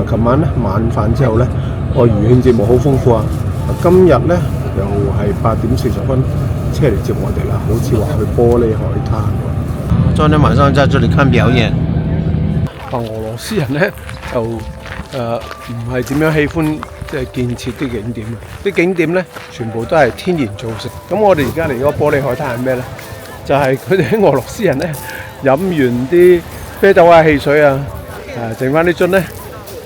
琴晚咧晚飯之後咧，個餘興節目好豐富啊！今日咧又係8點40分車嚟接我哋啦，好似話去玻璃海灘喎。昨天晚上在這裡看表演。俄羅斯人咧就唔係點樣喜歡即係建設啲景點啊！啲景點咧全部都係天然造成。咁我哋而家嚟嗰個玻璃海灘係咩咧？就係佢哋啲俄羅斯人咧飲完啲啤酒啊、汽水啊，剩翻啲樽咧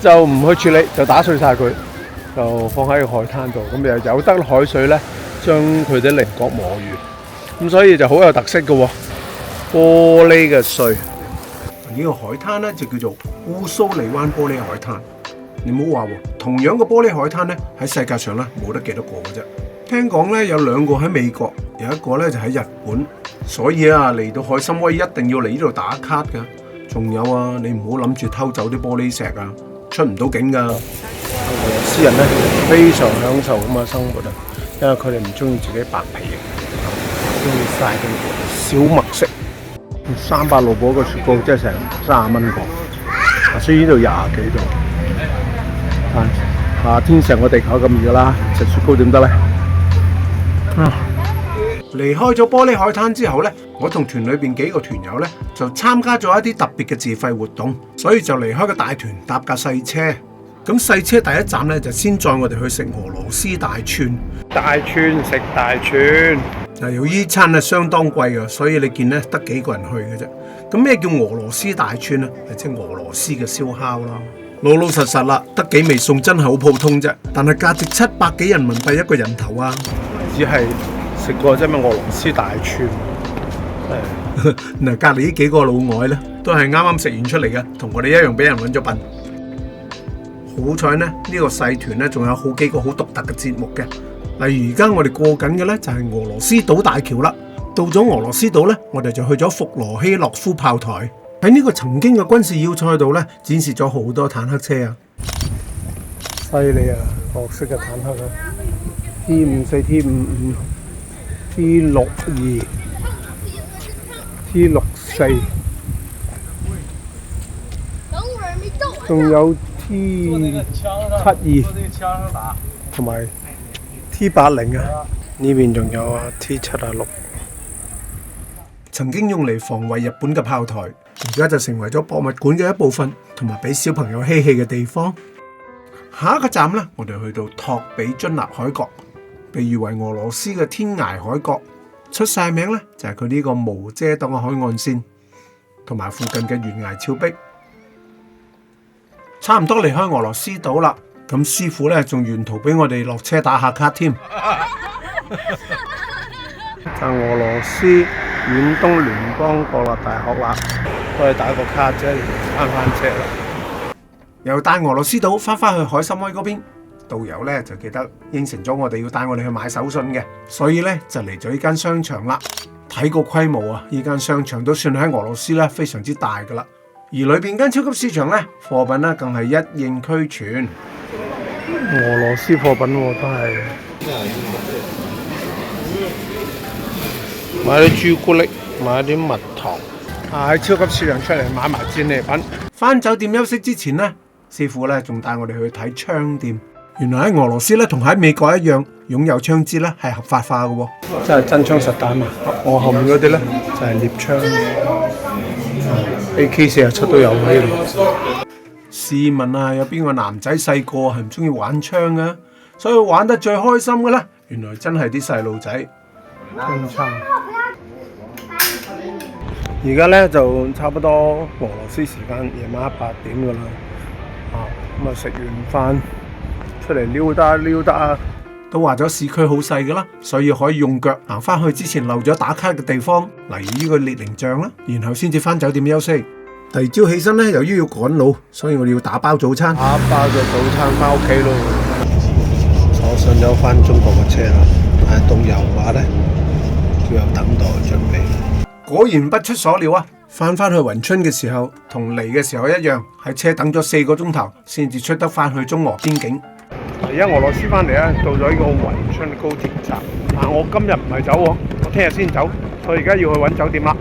就唔去處理，就打碎晒佢，就放喺個海灘度。咁又有得海水咧將佢啲稜角磨完，咁所以就好有特色嘅喎。玻璃嘅碎。呢個海灘咧就叫做烏蘇里灣玻璃海灘。你唔好話喎，同樣嘅玻璃海灘咧喺世界上咧冇得幾多個嘅啫。聽講咧有2個喺美國，有一個咧就喺日本。所以啊，嚟到海參崴一定要嚟呢度打卡㗎。仲有啊，你唔好諗住偷走啲玻璃石啊，出唔到境㗎。俄羅斯人咧非常享受咁嘅生活啊，因為佢哋唔中意自己白皮嘅，中意曬啲小麥色。300盧布一個雪糕，即係成30蚊個。所以呢度20幾度。夏天成個地球咁熱啦，食雪糕點得咧？離開咗玻璃海灘之後呢，我同團裏邊幾個團友呢，就參加咗一啲特別嘅自費活動，所以就離開個大團搭架細車。咁細車第一站呢，就先載我哋去食俄羅斯大串。大串食大串。由於餐係相當貴嘅，所以你見呢得幾個人去嘅啫。咁咩叫俄羅斯大串呢？係即係俄羅斯嘅燒烤啦。老老實實啦，得幾味餸真係好普通啫。但係價值700幾人民幣一個人頭啊！只係食過啫咩俄羅斯大串。嗱，隔離呢幾個老外咧，都係啱啱食完出嚟嘅，同我哋一樣俾人揾咗笨。好彩呢，呢個細團咧仲有好幾個好獨特嘅節目嘅。例如而家我哋過緊嘅咧就係俄羅斯島大橋啦。到咗俄羅斯島咧，我哋就去咗弗羅希諾夫炮台。喺呢個曾經嘅軍事要塞度咧，展示咗好多坦克車啊！犀利啊，各式嘅坦克啊 ！T54、T55、T62、T64，仲有 T72同埋 T80啊！呢邊仲有啊 T76。曾經用嚟防衛日本嘅炮台，而家就成為咗博物館嘅一部分，同埋俾小朋友嬉戲嘅地方。下一個站呢，我哋去到托比津納海角，被譽為俄羅斯嘅天涯海角，出晒名呢，就係佢呢個無遮擋嘅海岸線，同埋附近嘅懸崖峭壁。差唔多離開俄羅斯島啦，咁師傅呢，仲沿途俾我哋落車打下卡添。就俄羅斯遠東聯邦國立大學啦，都係打個卡啫，翻車啦。又帶俄羅斯島翻去海參崴嗰邊，導遊咧就記得應承咗我哋要帶我哋去買手信嘅，所以咧就嚟咗呢間商場啦。睇個規模啊，呢間商場都算喺俄羅斯咧非常之大噶啦。而裏邊間超級市場咧，貨品咧更係一應俱全。俄羅斯貨品喎都係。買啲朱古力，買啲蜜糖，喺超級市場出嚟買埋戰利品。返酒店休息之前呢，師傅咧仲帶我哋去睇槍店。原來喺俄羅斯咧同喺美國一樣，擁有槍支咧係合法化嘅喎。真係真槍實彈嘛！我後面嗰啲咧就係獵槍，AK47都有喺度。試問啊，有邊個男仔細個係唔中意玩槍嘅？所以玩得最開心嘅咧，原來真係啲細路仔。槍撐。而家咧就差不多俄羅斯時間夜晚8點㗎啦，咁啊食完飯出嚟溜達，都話咗市區好細㗎啦，所以可以用腳行翻去之前漏咗打卡嘅地方，例如呢個列寧像啦，然後先至翻酒店休息。第二朝起身咧，由於要趕路，所以我哋要打包早餐，打包咗早餐翻屋企咯。坐上咗翻中國嘅車啦，但係導遊話咧要有等待準備。果然不出所料啊！翻去雲春嘅時候，同嚟嘅時候一樣，喺車等咗4個鐘頭，先至出得翻去中俄邊境。而家俄羅斯翻嚟啊，到咗呢個雲春高鐵站。但我今日唔係走喎，我聽日先走，所以而家要去揾酒店啦。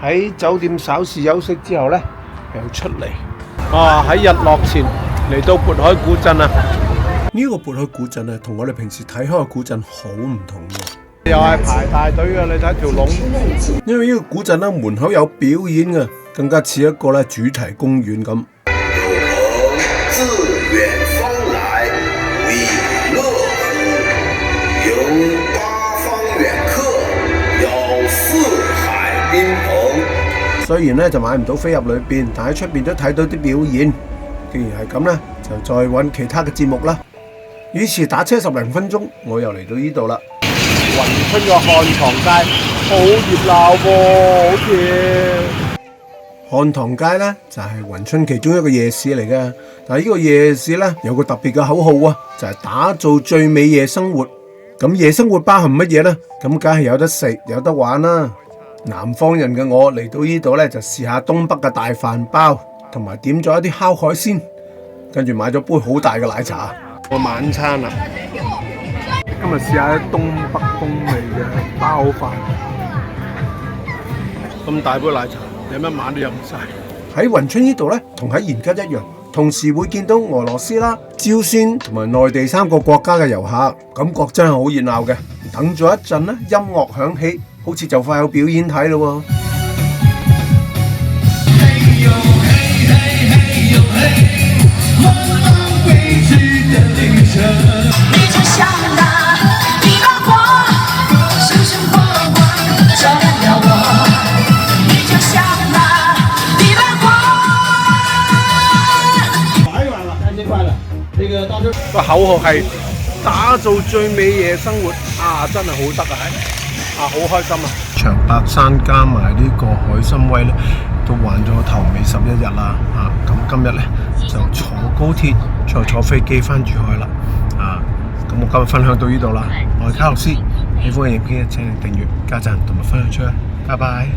喺酒店稍事休息之後呢，又出嚟。喺日落前嚟到渤海古鎮啊！呢個渤海古鎮啊，同我哋平時睇開嘅古鎮好唔同嘅。又係排大隊嘅，你睇條龍。因為呢個古鎮咧門口有表演嘅，更加似一個咧主題公園咁。自遠方來為樂乎，迎八方遠客，有四海賓朋。雖然咧就買唔到飛入裏邊，但喺出邊都睇到啲表演。既然係咁咧，就再揾其他嘅節目啦。於是打車10零分鐘，我又嚟到呢度啦。雲春個漢唐街好熱鬧喎，好似漢唐街咧就係雲春其中一個夜市嚟嘅。但係呢個夜市咧有個特別嘅口號啊，就係打造最美夜生活。咁夜生活包含乜嘢咧？咁梗係有得食有得玩啦。南方人嘅我嚟到呢度咧就試下東北嘅大飯包，同埋點咗一啲烤海鮮，跟住買咗杯好大嘅奶茶。個晚餐啦，今日試下東北風味嘅包飯，咁大杯奶茶，你一晚都飲唔晒。喺雲春呢度咧，同喺延吉一樣，同時會見到俄羅斯啦、朝鮮同埋內地3個國家嘅遊客，感覺真係好熱鬧嘅。等咗一陣咧，音樂響起，好似就快有表演睇咯喎。個口號係打造最美夜生活啊！真係好得啊！好開心啊！長白山加埋呢個海參崴咧，都玩咗頭尾11日啦啊！咁今日咧就坐高鐵，再坐飛機翻珠海啦啊！咁我今日分享到呢度啦，我係卡洛斯，喜歡嘅影片請你訂閱、加讚同埋分享出去，拜拜。